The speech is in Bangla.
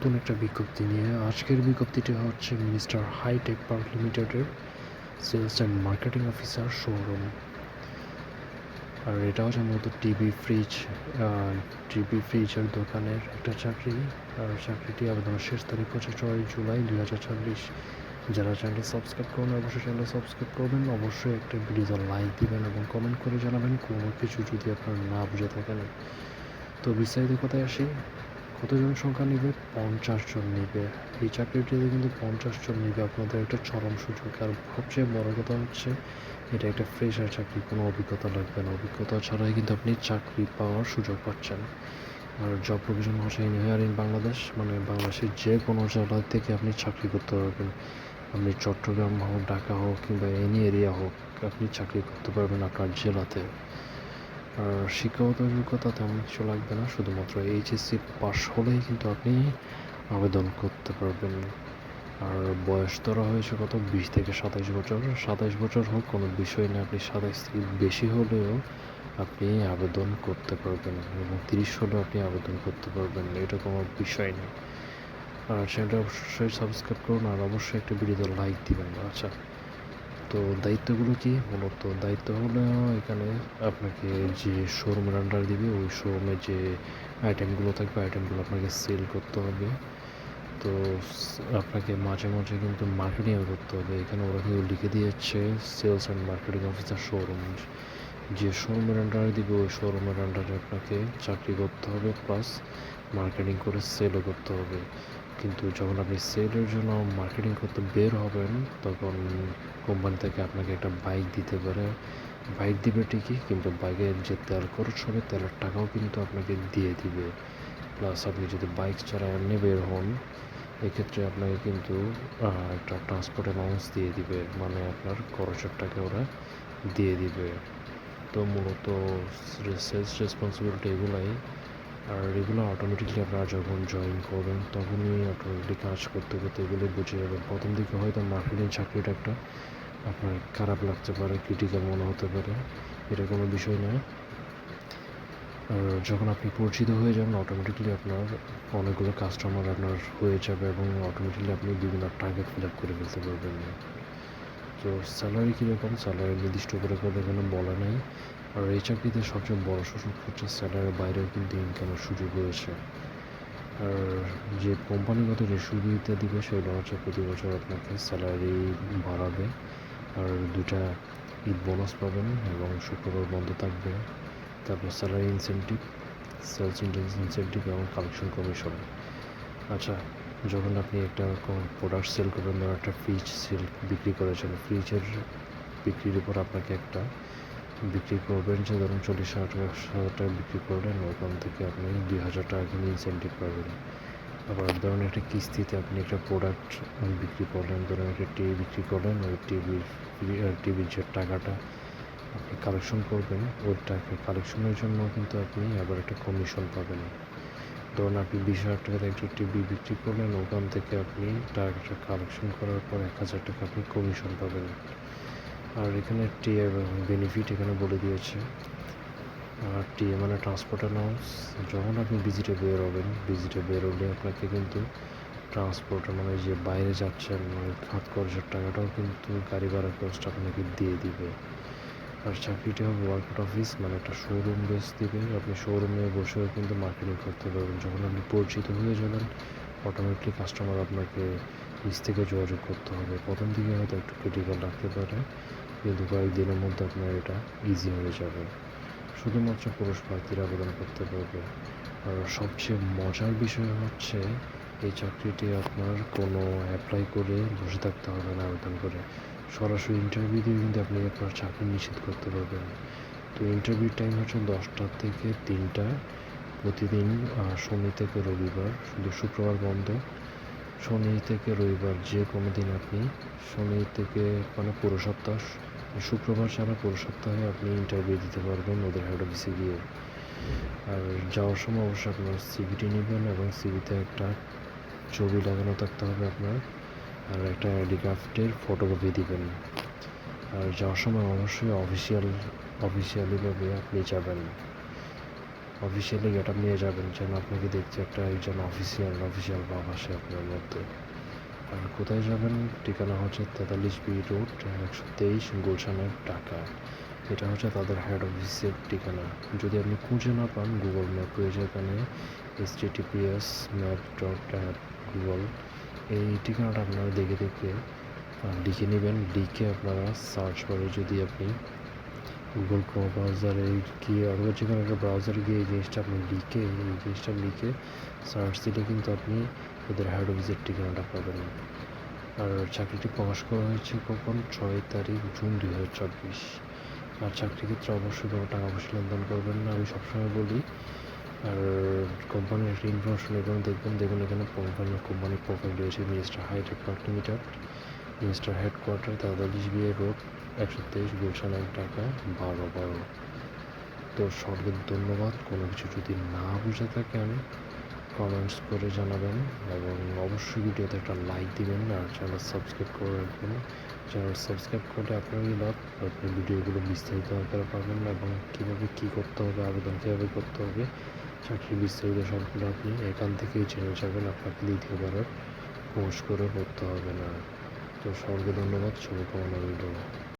নতুন একটা বিজ্ঞপ্তি নিয়ে। আজকের বিজ্ঞপ্তিটি হচ্ছে মিনিস্টার হাইটেক পার্ক লিমিটেডের sales and marketing officer showroom. আর এটা হচ্ছে মূলত টিভি ফ্রিজের দোকানের একটা চাকরি। আর চাকরিটি আবেদনের শেষ তারিখ হচ্ছে 6 জুলাই 2026। যারা চ্যানেলটি সাবস্ক্রাইব করুন অবশ্যই চ্যানেলটি সাবস্ক্রাইব করবেন, অবশ্যই একটা ভিডিওতে লাইক দিবেন এবং কমেন্ট করে জানাবেন কোনো কিছু যদি আপনার না বুঝে থাকেন। তো বিস্তারিত কথায় আসি, কতজন সংখ্যা নেবে? 50 জন নেবে। এই চাকরিটিতে কিন্তু 50 জন নেবে। আপনাদের একটা চরম সুযোগ। আর সবচেয়ে বড় কথা হচ্ছে এটা একটা ফ্রেশার চাকরি, কোনো অভিজ্ঞতা লাগবে না। অভিজ্ঞতা ছাড়াই কিন্তু আপনি চাকরি পাওয়ার সুযোগ পাচ্ছেন। আর জব লোকেশন হচ্ছে এনিওয়্যার ইন বাংলাদেশ, মানে বাংলাদেশের যে কোনো জায়গা থেকে আপনি চাকরি করতে পারবেন। আপনি চট্টগ্রাম হোক, ঢাকা হোক কিংবা এনি এরিয়া হোক, আপনি চাকরি করতে পারবেন আপনার জেলাতে। আর শিক্ষাগত যোগ্যতা তেমন কিছু লাগবে না, শুধুমাত্র এইচএসসি পাস হলেই কিন্তু আপনি আবেদন করতে পারবেন। আর বয়স ধরা হয়েছে কত? 20 থেকে 27 বছর। 27 বছর হোক কোনো বিষয় না, আপনি 27 থেকে বেশি হলেও আপনি আবেদন করতে পারবেন এবং 30 হলেও আপনি আবেদন করতে পারবেন, এটা কোনো বিষয় না। আর চ্যানেলটা অবশ্যই সাবস্ক্রাইব করুন আর অবশ্যই একটা ভিডিওতে লাইক দিবেন। আচ্ছা, তো দায়িত্বগুলো কি? মূলত দায়িত্ব হলো এখানে আপনাকে যে শোরুমের আন্ডার দিবে ওই শোরুমে যে আইটেমগুলো থাকবে আইটেমগুলো আপনাকে সেল করতে হবে। তো আপনাকে মাঝে মাঝে কিন্তু মার্কেটিংও করতে হবে। এখানে ওরা কেউ লিখে দিয়েছে sales and marketing officer showroom. যে শোরুমের আন্ডারে দিবে ওই শোরুমের আন্ডারে আপনাকে চাকরি করতে হবে, প্লাস মার্কেটিং করে সেলও করতে হবে। কিন্তু যখন আপনি সেলের জন্য মার্কেটিং করতে বের হবেন তখন কোম্পানি থেকে আপনাকে একটা বাইক দিতে পারে। বাইক দিবে ঠিকই, কিন্তু বাইকের যে তেল খরচ হবে তেলের টাকাও কিন্তু আপনাকে দিয়ে দিবে। প্লাস আপনি যদি বাইক ছাড়া এমনি বের হন এক্ষেত্রে আপনাকে কিন্তু একটা ট্রান্সপোর্ট অ্যালাউন্স দিয়ে দিবে, মানে আপনার খরচের টাকা ওরা দিয়ে দিবে। তো মূলত সেলস রেসপন্সিবিলিটি এগুলাই। আর এগুলো অটোমেটিকলি আপনারা যখন জয়েন করবেন তখনই অটোমেটিকলি কাজ করতে করতে এগুলো বুঝে যাবেন। প্রথম দিকে হয়তো মার্কেটিং চাকরিটা একটা আপনার খারাপ লাগতে পারে, ক্রিটিক্যাল মনে হতে পারে, এটা কোনো বিষয় না। আর যখন আপনি পরিচিত হয়ে যাবেন অটোমেটিকলি আপনার অনেকগুলো কাস্টমার আপনার হয়ে যাবে এবং অটোমেটিকলি আপনি বিভিন্ন টার্গেট ফিল আপ করে ফেলতে পারবেন। তো স্যালারি কীরকম? স্যালারি নির্দিষ্ট করে করে এখানে বলা নেই। আর এই চাকরিতে সবচেয়ে বড় সুযোগ হচ্ছে স্যালারির বাইরেও কিন্তু ইনকামের সুযোগ রয়েছে। আর যে কোম্পানিগত যে সুবিধা দিবে সেগুলো হচ্ছে প্রতি বছর আপনাকে স্যালারি বাড়াবে। আর 2টা ঈদ বোনাস পাবেন এবং শুক্রবার বন্ধ থাকবে। তারপর স্যালারি ইনসেন্টিভ, সেলস ইনসেন্টিভ এবং কালেকশন কমিশন। আচ্ছা, যখন আপনি একটা প্রোডাক্ট সেল করবেন, ধরুন একটা ফ্রিজ সেল বিক্রি করেছেন, ফ্রিজের বিক্রির উপর আপনাকে একটা বিক্রি করবেন যে ধরুন 40,000 টাকা বিক্রি করলেন, ওখান থেকে আপনি 2,000 টাকা কিনে ইনসেন্টিভ পাবেন। আবার ধরুন একটা কিস্তিতে আপনি একটা প্রোডাক্ট বিক্রি করলেন, ধরুন একটা টিভি বিক্রি করলেন, ওই টিভির যে টাকাটা আপনি কালেকশন করবেন ওই টাকা কালেকশনের জন্য কিন্তু আপনি আবার একটা কমিশন পাবেন। ধরুন আপনি 20,000 টাকাতে একটা টিভি বিক্রি করলেন, ওখান থেকে আপনি টাকাটা কালেকশন করার পর 1,000 টাকা আপনি কমিশন পাবেন। আর এখানে টিএ বেনিফিট এখানে বলে দিয়েছে। আর টিএ মানে ট্রান্সপোর্ট অ্যালাউন্স। যখন আপনি ভিজিটে বের হবেন, ভিজিটে বের হলে আপনাকে কিন্তু ট্রান্সপোর্ট মানে যে বাইরে যাচ্ছেন ওই খাত খরচের টাকাটাও কিন্তু গাড়ি ভাড়া খরচটা আপনাকে দিয়ে দিবে। আর চাকরিটি হবে ওয়ার্কআউট অফিস, মানে একটা শোরুম বেস দিবে, আপনি শোরুমে বসেও কিন্তু মার্কেটিং করতে পারবেন। যখন আপনি পরিচিত হয়ে যাবেন অটোমেটিকলি কাস্টমার আপনাকে নিজ থেকে যোগাযোগ করতে হবে। প্রথম দিকে হয়তো একটু ক্রিটিক্যাল লাগতে পারে, কিন্তু কয়েকদিনের মধ্যে আপনার এটা ইজি হয়ে যাবে। শুধুমাত্র পুরুষ প্রার্থীরা আবেদন করতে পারবে। আর সবচেয়ে মজার বিষয় হচ্ছে এই চাকরিটি আপনার কোনো অ্যাপ্লাই করে বসে থাকতে হবে না, আবেদন করে সরাসরি ইন্টারভিউ দিয়ে কিন্তু আপনি আপনার চাকরি নিশ্চিত করতে পারবেন। তো ইন্টারভিউ টাইম হচ্ছে 10টা থেকে 3টা প্রতিদিন, শনি থেকে রবিবার, শুধু শুক্রবার বন্ধ। শনি থেকে রবিবার যে কোনো দিন আপনি শনি থেকে মানে পুরো সপ্তাহ, শুক্রবার ছাড়া পুরো সপ্তাহে আপনি ইন্টারভিউ দিতে পারবেন ওদের হেড অফিসে গিয়ে। আর যাওয়ার সময় অবশ্যই আপনার সিভিটি নেবেন এবং সিভিতে একটা ছবি লাগানো থাকতে হবে আপনার, আর একটা আইডি কার্ডের ফটোকপি দিবেন। আর যাওয়ার সময় অবশ্যই অফিসিয়ালিভাবে আপনি যাবেন। অফিসিয়ালি গেট আপ নিয়ে যাবেন, যেন আপনাকে দেখতে একটা একজন অফিসিয়াল ভাব আসে আপনার মধ্যে। আর কোথায় যাবেন? ঠিকানা হচ্ছে 43B রোড, 123 গুলশানের, ঢাকা। এটা হচ্ছে তাদের হেড অফিসের ঠিকানা। যদি আপনি খুঁজে না পান, গুগল ম্যাপ রয়েছে এখানে, https map.google, এই ঠিকানাটা আপনারা দেখে লিখে নেবেন। লিখে আপনারা সার্চ করে যদি আপনি গুগল ক্রোম ব্রাউজারে গিয়ে অথবা যে কোনো একটা ব্রাউজারে গিয়ে এই জিনিসটা লিখে সার্চ দিলে কিন্তু আপনি এদের হেড অফিসের ঠিকানাটা পাবেন। আর চাকরিটি প্রকাশ করা হয়েছে কখন? 6 তারিখ জুন 2024। আর চাকরির ক্ষেত্রে অবশ্যই কোনো টাকা পয়সা লেনদেন করবেন না, আমি সবসময় বলি। আর কোম্পানির একটা ইনফরমেশন এবং দেখুন এখানে কোম্পানির প্রোফাইল রয়েছে। Mister hi tech park limited, mister headquarter 43B road, 123 Gulshan, Dhaka 1212। তো সকলকে ধন্যবাদ। কোনো কিছু যদি না বুঝে থাকেন কমেন্টস করে জানাবেন এবং অবশ্যই ভিডিওতে একটা লাইক দিবেন আর চ্যানেল সাবস্ক্রাইব করে রাখবেন। চ্যানেল সাবস্ক্রাইব করলে আপনারই লাভ, আপনি ভিডিওগুলো বিস্তারিত আকারে পাবেন এবং কীভাবে কী করতে হবে, আবেদন কীভাবে করতে হবে, চাকরির বিস্তারিত সবগুলো আপনি এখান থেকেই জেনে যাবেন। আপনাকে দ্বিতীয়বার কোর্স করে করতে হবে না। তো সকলকে ধন্যবাদ, শুভকামনা রইল।